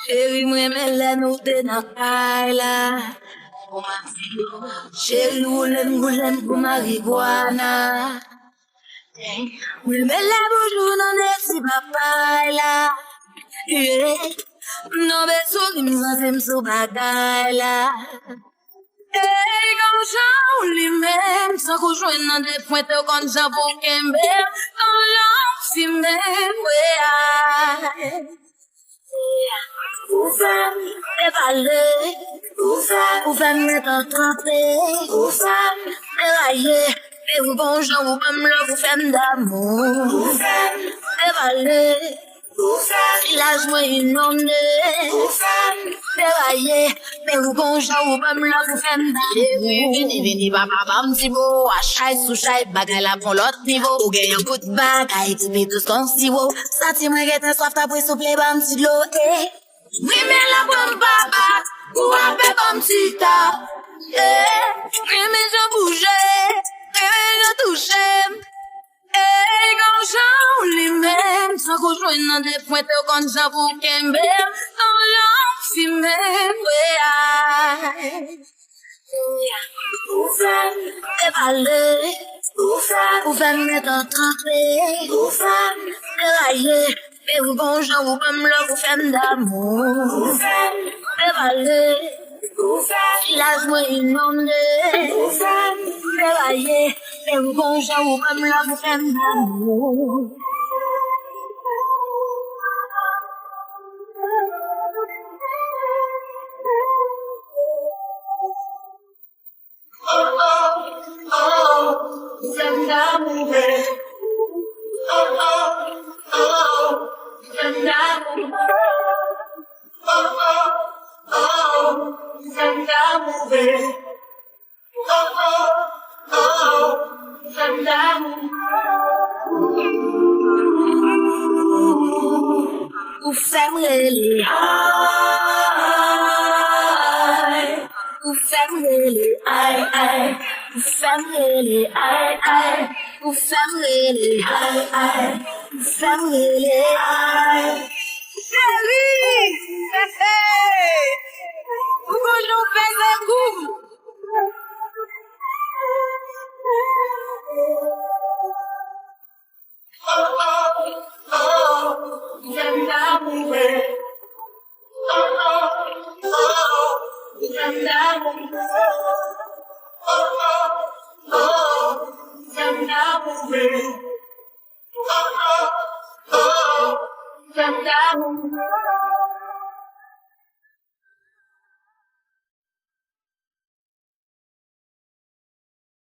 Chérie, moi, mais là, nous t'es dans la chérie, roulem pour marijuana. Oui, mais là, bonjour, non, n'est-ce pas là. Non, mais souris, moi, c'est m'sou bagay là. Et comme ça, on lui-même, sans qu'on joue dans des pointes, comme ça, pour qu'elle comme j'en suis même, ouais. Dévaler, ou faire mettre tremper, ou faire dérailler, mais ou bon genre ou même là vous faites d'amour, dévaler, village moi inondé, dérailler, mais ou bon genre ou même là vous faites d'amour. Vini papa bam petit beau, à chaque sous chaque bagay la pour l'autre niveau, ou gagne un coup de bagay, tu mets tout ce qu'on s'y vaut, ça t'y m'a gâté soif t'as pris souple bam petit de l'eau, oui, mais la bonne papa, pour un peu comme si t'as. Oui, mais je bougeais, mais je touchais. Et quand j'en lui-même, sans qu'on joue dans des pointes, quand j'avoue qu'elle m'aime, quand j'en suis même, ouais. Dévaler, ou faire mettre en trempé, ou faire dérailler, mais ou bon genre ou même là vous faites d'amour, dévaler, village moi inondé, dérailler, mais ou bon genre ou même là vous faites d'amour. Ou fermer les eyes, ou fermer les eyes, ou fermer les eyes, ou fermer les eyes, ou fermer les eyes. Chérie, pourquoi j'en fais un coup? J'aime l'amour. J'aime l'amour. J'aime l'amour. J'aime l'amour.